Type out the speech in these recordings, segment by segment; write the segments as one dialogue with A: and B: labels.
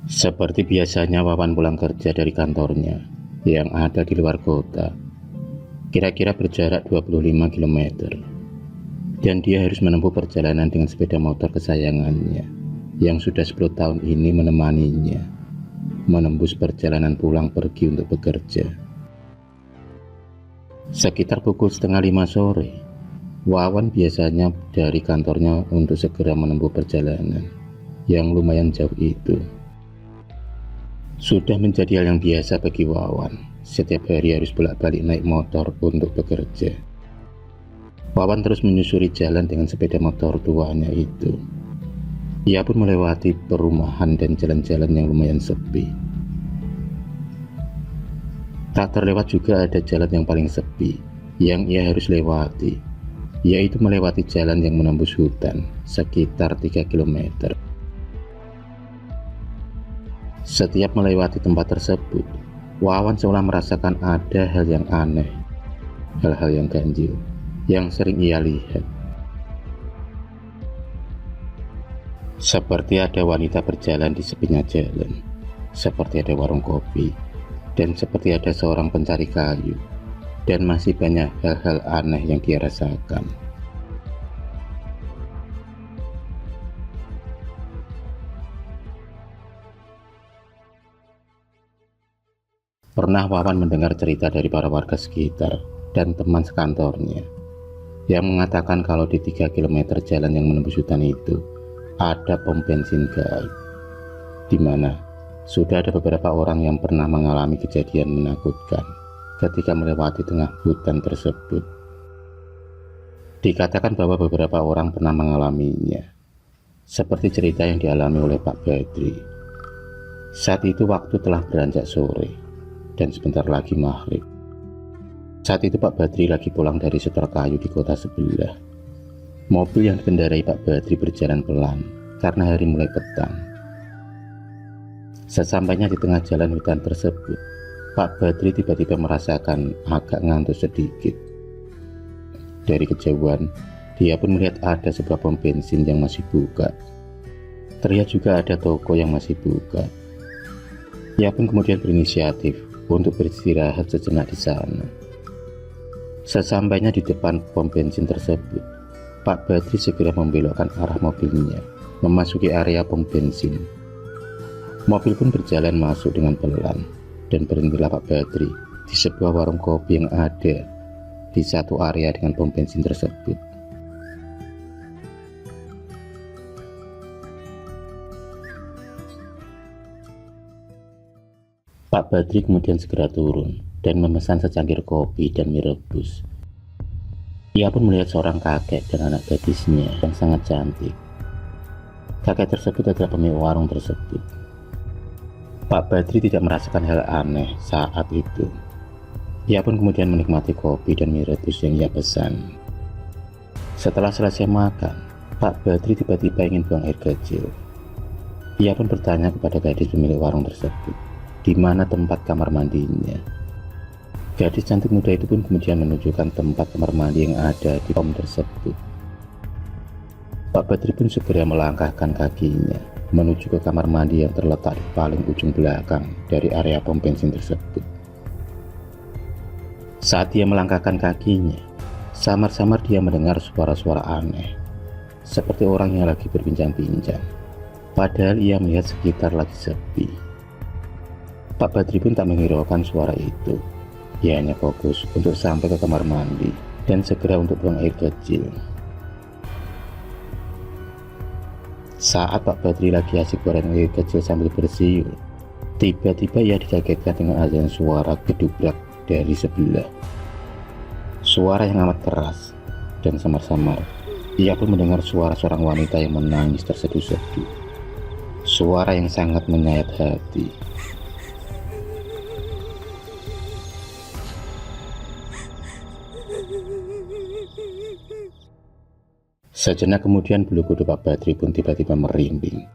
A: Seperti biasanya Wawan pulang kerja dari kantornya yang ada di luar kota, kira-kira berjarak 25 km. Dan dia harus menempuh perjalanan dengan sepeda motor kesayangannya yang sudah 10 tahun ini menemaninya menembus perjalanan pulang pergi untuk bekerja. Sekitar pukul setengah 5 sore, Wawan biasanya dari kantornya untuk segera menempuh perjalanan yang lumayan jauh itu. Sudah menjadi hal yang biasa bagi Wawan, setiap hari harus bolak-balik naik motor untuk bekerja. Wawan terus menyusuri jalan dengan sepeda motor tuanya itu. Ia pun melewati perumahan dan jalan-jalan yang lumayan sepi. Tak terlewat juga ada jalan yang paling sepi yang ia harus lewati, yaitu melewati jalan yang menembus hutan sekitar 3 km. Setiap melewati tempat tersebut, Wawan seolah merasakan ada hal yang aneh, hal-hal yang ganjil yang sering ia lihat. Seperti ada wanita berjalan di sepinya jalan, seperti ada warung kopi, dan seperti ada seorang pencari kayu, dan masih banyak hal-hal aneh yang dia rasakan. Pernah Wawan mendengar cerita dari para warga sekitar dan teman sekantornya yang mengatakan kalau di 3 km jalan yang menembus hutan itu ada pom bensin gaib, di mana sudah ada beberapa orang yang pernah mengalami kejadian menakutkan ketika melewati tengah hutan tersebut. Dikatakan bahwa beberapa orang pernah mengalaminya, seperti cerita yang dialami oleh Pak Badri. Saat itu waktu telah beranjak sore dan sebentar lagi maghrib. Saat itu Pak Badri lagi pulang dari setor kayu di kota sebelah. Mobil yang dikendarai Pak Badri berjalan pelan karena hari mulai petang. Sesampainya di tengah jalan hutan tersebut, Pak Badri tiba-tiba merasakan agak ngantuk sedikit. Dari kejauhan, dia pun melihat ada sebuah pom bensin yang masih buka. Terlihat juga ada toko yang masih buka. Ia pun kemudian berinisiatif untuk beristirahat sejenak di sana. Sesampainya di depan pom bensin tersebut, Pak Badri segera membelokkan arah mobilnya, memasuki area pom bensin. Mobil pun berjalan masuk dengan pelan, dan berhentilah Pak Badri di sebuah warung kopi yang ada di satu area dengan pom bensin tersebut. Pak Badri kemudian segera turun dan memesan secangkir kopi dan mie rebus. Ia pun melihat seorang kakek dan anak gadisnya yang sangat cantik. Kakek tersebut adalah pemilik warung tersebut. Pak Badri tidak merasakan hal aneh saat itu. Ia pun kemudian menikmati kopi dan mie rebus yang ia pesan. Setelah selesai makan, Pak Badri tiba-tiba ingin buang air kecil. Ia pun bertanya kepada gadis pemilik warung tersebut, di mana tempat kamar mandinya. Gadis cantik muda itu pun kemudian menunjukkan tempat kamar mandi yang ada di pom tersebut. Pak Badri pun segera melangkahkan kakinya menuju ke kamar mandi yang terletak di paling ujung belakang dari area pom bensin tersebut. Saat dia melangkahkan kakinya, samar-samar dia mendengar suara-suara aneh, seperti orang yang lagi berbincang-bincang, padahal ia melihat sekitar lagi sepi. Pak Badri pun tak menghiraukan suara itu. Ia hanya fokus untuk sampai ke kamar mandi dan segera untuk buang air kecil. Saat Pak Badri lagi asik buang air kecil sambil bersiul, tiba-tiba ia dikagetkan dengan azan suara gedubrak dari sebelah. Suara yang amat keras dan samar-samar ia pun mendengar suara seorang wanita yang menangis terseduh-seduh. Suara yang sangat menyayat hati. Sejenak kemudian bulu kuduk Pak Badri pun tiba-tiba merinding.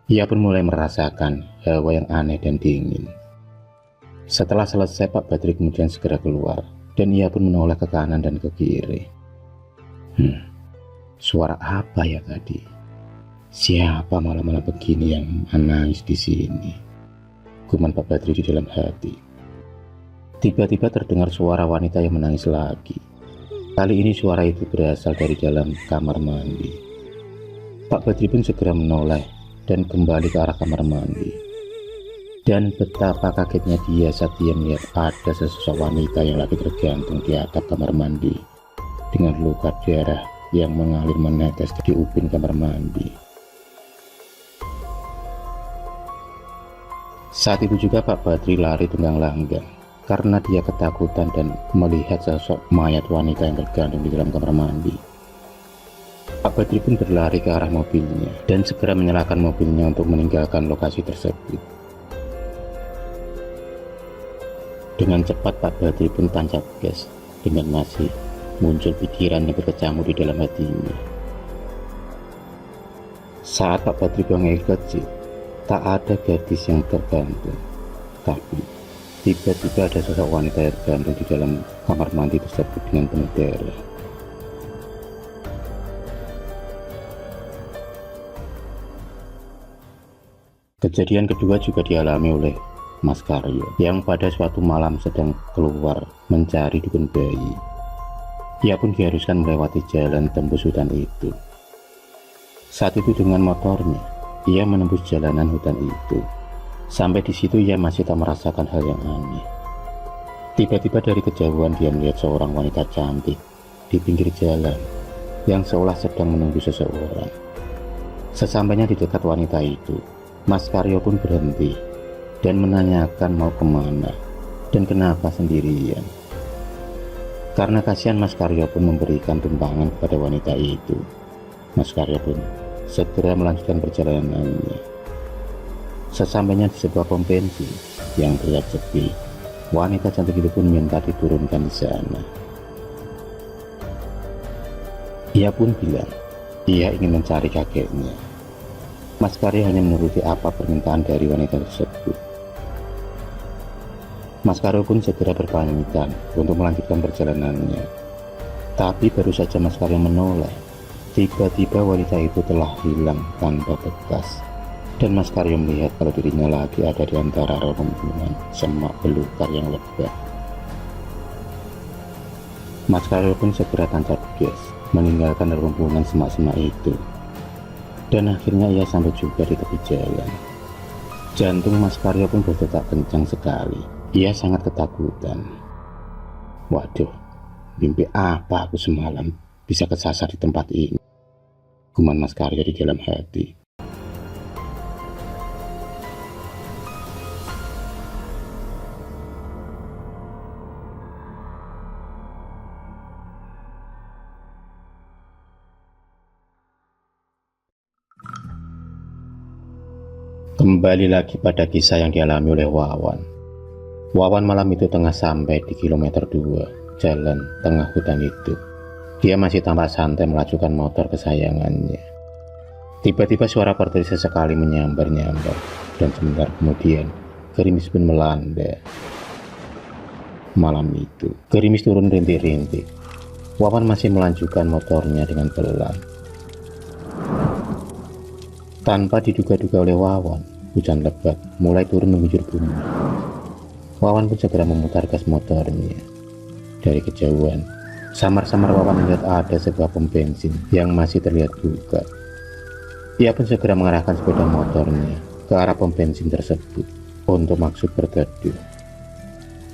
A: Ia pun mulai merasakan hawa yang aneh dan dingin. Setelah selesai, Pak Badri kemudian segera keluar, dan ia pun menoleh ke kanan dan ke kiri. Suara apa ya tadi? Siapa malam-malam begini yang menangis di sini? Guman Pak Badri di dalam hati. Tiba-tiba terdengar suara wanita yang menangis lagi. Kali ini suara itu berasal dari dalam kamar mandi. Pak Badri pun segera menoleh dan kembali ke arah kamar mandi. Dan betapa kagetnya dia saat dia melihat ada sesosok wanita yang lagi tergantung di atap kamar mandi dengan luka darah yang mengalir menetes di ubin kamar mandi. Saat itu juga Pak Badri lari tunggang-langgang karena dia ketakutan dan melihat sosok mayat wanita yang tergantung di dalam kamar mandi. Pak Badri pun berlari ke arah mobilnya dan segera menyalakan mobilnya untuk meninggalkan lokasi tersebut. Dengan cepat Pak Badri pun tancap gas dengan masih muncul pikiran yang berkecamuk di dalam hatinya. Saat Pak Badri buang air kecil, tak ada gadis yang tergantung, tapi tiba-tiba ada sosok wanita yang tergantung di dalam kamar mandi tersebut dengan penuh darah. Kejadian kedua juga dialami oleh Mas Karyo yang pada suatu malam sedang keluar mencari dukun bayi. Ia pun diharuskan melewati jalan tembus hutan itu. Saat itu dengan motornya, ia menembus jalanan hutan itu. Sampai di situ ia masih tak merasakan hal yang aneh. Tiba-tiba dari kejauhan dia melihat seorang wanita cantik di pinggir jalan yang seolah sedang menunggu seseorang. Sesampainya di dekat wanita itu, Mas Karyo pun berhenti dan menanyakan mau kemana dan kenapa sendirian. Karena kasihan, Mas Karyo pun memberikan tumpangan kepada wanita itu. Mas Karyo pun segera melanjutkan perjalanannya. Sesampainya di sebuah pom bensin yang terlihat sepi, wanita cantik itu pun minta diturunkan di sana. Ia pun bilang ia ingin mencari kakeknya. Mas Karyo hanya menuruti apa permintaan dari wanita tersebut. Mas Karyo pun segera berpamitan untuk melanjutkan perjalanannya. Tapi baru saja Mas Karyo menoleh, tiba-tiba wanita itu telah hilang tanpa bekas. Dan Mas Karyo melihat kalau dirinya lagi ada di antara rombongan semak belukar yang lebat. Mas Karyo pun segera tancap gas meninggalkan rombongan semak-semak itu. Dan akhirnya ia sampai juga di tepi jalan. Jantung Mas Karyo pun berdetak kencang sekali. Ia sangat ketakutan. Waduh, mimpi apa aku semalam bisa kesasar di tempat ini? Guman Mas Karyo di dalam hati. Kembali lagi pada kisah yang dialami oleh Wawan. Wawan malam itu tengah sampai di kilometer 2 jalan tengah hutan itu. Dia masih tampak santai melajukan motor kesayangannya. Tiba-tiba suara porter sesekali menyambar-nyambar, dan sebentar kemudian gerimis pun melanda. Malam itu gerimis turun rintik-rintik. Wawan masih melanjutkan motornya dengan pelan. Tanpa diduga-duga oleh Wawan, hujan lebat mulai turun mengguyur bumi. Wawan pun segera memutar gas motornya. Dari kejauhan, samar-samar Wawan melihat ada sebuah pom bensin yang masih terlihat buka. Ia pun segera mengarahkan sepeda motornya ke arah pom bensin tersebut untuk maksud berteduh.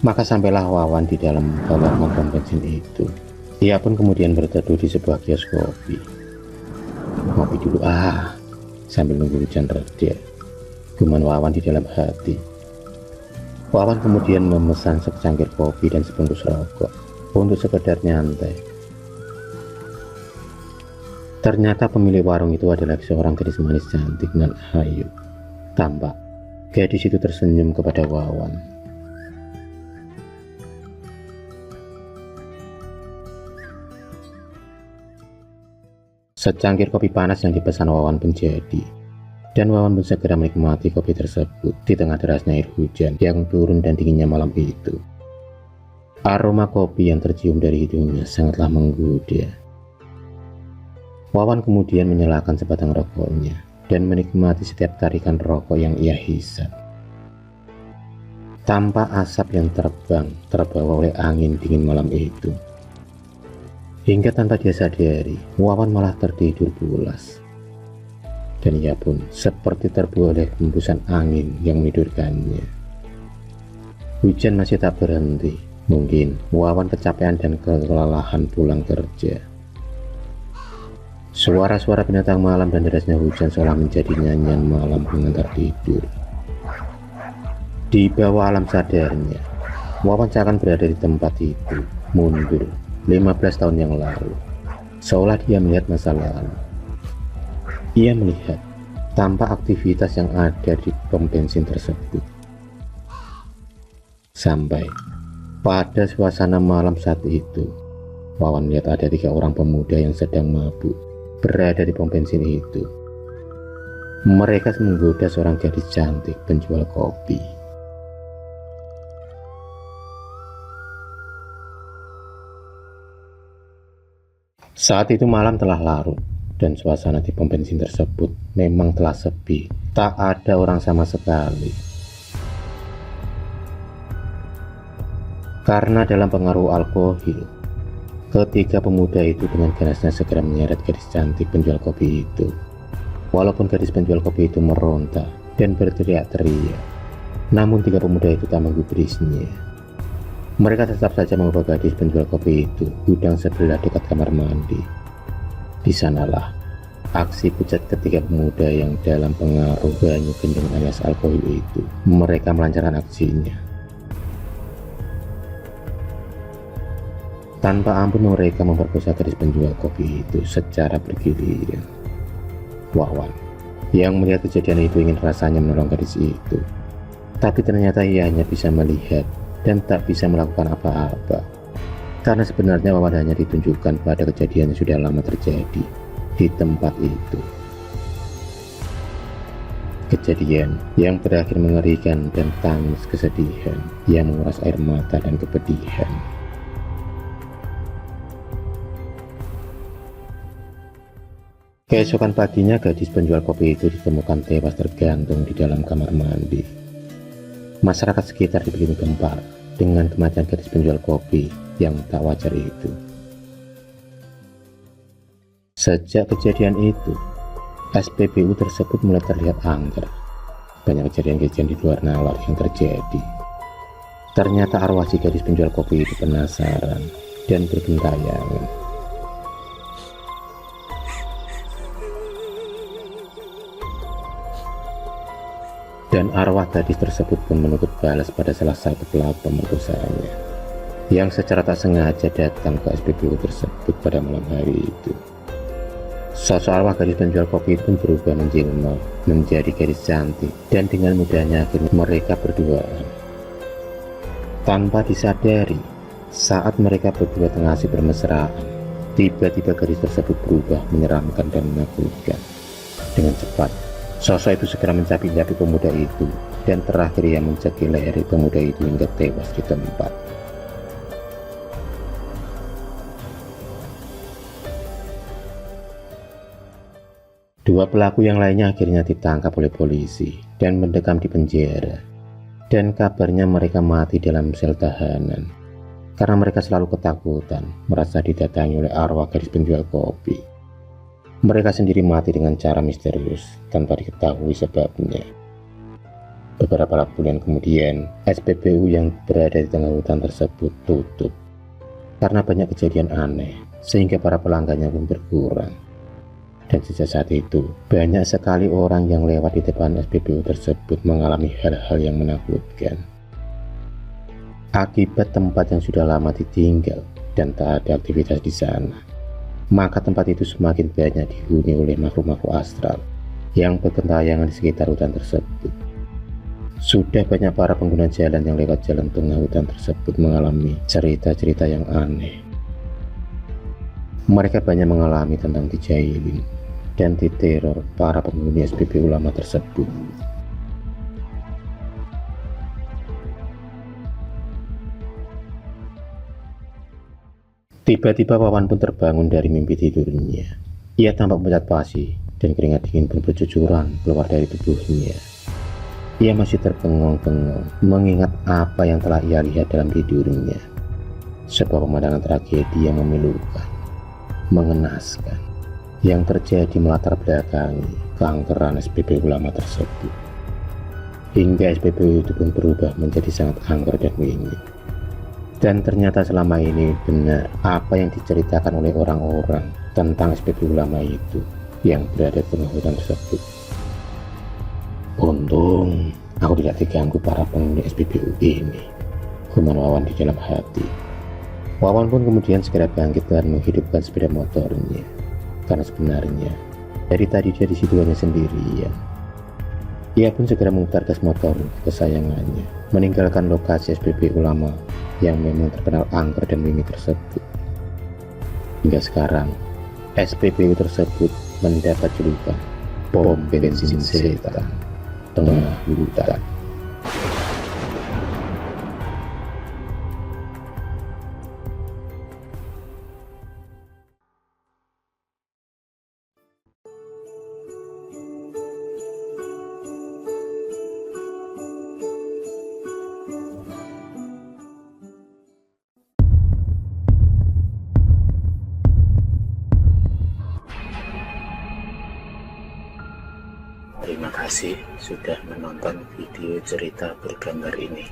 A: Maka sampailah Wawan di dalam halaman pom bensin itu. Ia pun kemudian berteduh di sebuah kios kopi. Ngopi dulu sambil nunggu hujan reda, guman Wawan di dalam hati. Wawan kemudian memesan secangkir kopi dan sebungkus rokok untuk sekedar nyantai. Ternyata pemilik warung itu adalah seorang gadis manis cantik dan ayu. Tampak gadis itu tersenyum kepada Wawan. Secangkir kopi panas yang dipesan Wawan pun jadi. Dan Wawan pun segera menikmati kopi tersebut di tengah derasnya air hujan yang turun dan dinginnya malam itu. Aroma kopi yang tercium dari hidungnya sangatlah menggoda. Wawan kemudian menyalakan sebatang rokoknya dan menikmati setiap tarikan rokok yang ia hisap. Tanpa asap yang terbang terbawa oleh angin dingin malam itu. Hingga tanpa dia sadari, Wawan malah tertidur pulas. Dan ia pun seperti terbuai oleh hembusan angin yang menidurkannya. Hujan masih tak berhenti. Mungkin Wawan kecapean dan kelelahan pulang kerja. Suara-suara binatang malam dan derasnya hujan seolah menjadi nyanyian malam pengantar tidur. Di bawah alam sadarnya, Wawan seakan berada di tempat itu, mundur 15 tahun yang lalu, seolah dia melihat masa lalu. Ia melihat tanpa aktivitas yang ada di pom bensin tersebut. Sampai pada suasana malam saat itu, Wawan melihat ada 3 orang pemuda yang sedang mabuk berada di pom bensin itu. Mereka menggoda seorang gadis cantik penjual kopi. Saat itu malam telah larut dan suasana di pom bensin tersebut memang telah sepi, tak ada orang sama sekali. Karena dalam pengaruh alkohol, ketiga pemuda itu dengan ganasnya segera menyeret gadis cantik penjual kopi itu. Walaupun gadis penjual kopi itu meronta dan berteriak-teriak, namun 3 pemuda itu tak menggubrisnya. Mereka tetap saja membawa gadis penjual kopi itu gudang sebelah dekat kamar mandi. Di sanalah aksi pucat ketiga pemuda yang dalam pengaruh banyu gendeng alias alkohol itu. Mereka melancarkan aksinya. Tanpa ampun mereka memperkosa gadis penjual kopi itu secara bergiliran. Wawan yang melihat kejadian itu ingin rasanya menolong gadis itu, tapi ternyata ia hanya bisa melihat dan tak bisa melakukan apa-apa. Karena sebenarnya Wawan hanya ditunjukkan pada kejadian yang sudah lama terjadi di tempat itu. Kejadian yang berakhir mengerikan dan tangis kesedihan yang menguras air mata dan kepedihan. Keesokan paginya gadis penjual kopi itu ditemukan tewas tergantung di dalam kamar mandi. Masyarakat sekitar dibikin gempar dengan kematian gadis penjual kopi yang tak wajar itu. Sejak kejadian itu, SPBU tersebut mulai terlihat angker. Banyak kejadian-kejadian di luar nalar yang terjadi. Ternyata arwah si gadis penjual kopi itu penasaran dan bergentayangan. Dan arwah gadis tersebut pun menuntut balas pada salah satu pelaku pemerkosaannya, yang secara tak sengaja datang ke SPBU tersebut pada malam hari itu. Sosok arwah gadis penjual kopi itu pun berubah menjadi gadis cantik, dan dengan mudahnya akhirnya mereka berduaan. Tanpa disadari, saat mereka berdua tengah asik bermesraan, tiba-tiba gadis tersebut berubah menyeramkan dan menakutkan. Dengan cepat, sosok itu segera mencapik-capik pemuda itu, dan terakhir ia mencekik leher pemuda itu hingga tewas di tempat. Dua pelaku yang lainnya akhirnya ditangkap oleh polisi dan mendekam di penjara. Dan kabarnya mereka mati dalam sel tahanan karena mereka selalu ketakutan merasa didatangi oleh arwah gadis penjual kopi. Mereka sendiri mati dengan cara misterius tanpa diketahui sebabnya. Beberapa bulan kemudian, SPBU yang berada di tengah hutan tersebut tutup karena banyak kejadian aneh, sehingga para pelanggannya pun berkurang. Dan sejak saat itu, banyak sekali orang yang lewat di depan SPBU tersebut mengalami hal-hal yang menakutkan. Akibat tempat yang sudah lama ditinggal dan tak ada aktivitas di sana, maka tempat itu semakin banyak dihuni oleh makhluk-makhluk astral yang bergentayangan di sekitar hutan tersebut. Sudah banyak para pengguna jalan yang lewat jalan tengah hutan tersebut mengalami cerita-cerita yang aneh. Mereka banyak mengalami tentang dijailin dan diteror para penghuni SPBU lama tersebut. Tiba-tiba Wawan pun terbangun dari mimpi tidurnya. Ia tampak melihat pasi dan keringat dingin pun bercucuran keluar dari tubuhnya. Ia masih terbengong-bengong mengingat apa yang telah ia lihat dalam tidurnya. Sebuah pemandangan tragedi yang memilukan, mengenaskan, yang terjadi melatar belakangi keangkeran SPBU lama tersebut. Hingga SPBU itu pun berubah menjadi sangat angker dan wingit. Dan ternyata selama ini benar apa yang diceritakan oleh orang-orang tentang SPBU lama itu yang berada di tengah hutan tersebut. Untung aku tidak diganggu para penghuni SPBU ini, gumam Wawan di dalam hati. Wawan pun kemudian segera bangkit dan menghidupkan sepeda motornya, karena sebenarnya dari tadi dia di situ hanya sendirian. Ia pun segera memutar gas motor kesayangannya, meninggalkan lokasi SPBU lama yang memang terkenal angker dan wingit tersebut. Hingga sekarang SPBU tersebut mendapat julukan pom bensin setan tengah hutan. Terima kasih sudah menonton video cerita bergambar ini.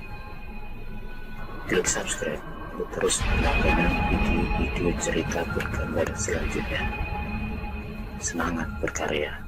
A: Klik subscribe untuk terus mendapatkan video-video cerita bergambar selanjutnya. Semangat berkarya.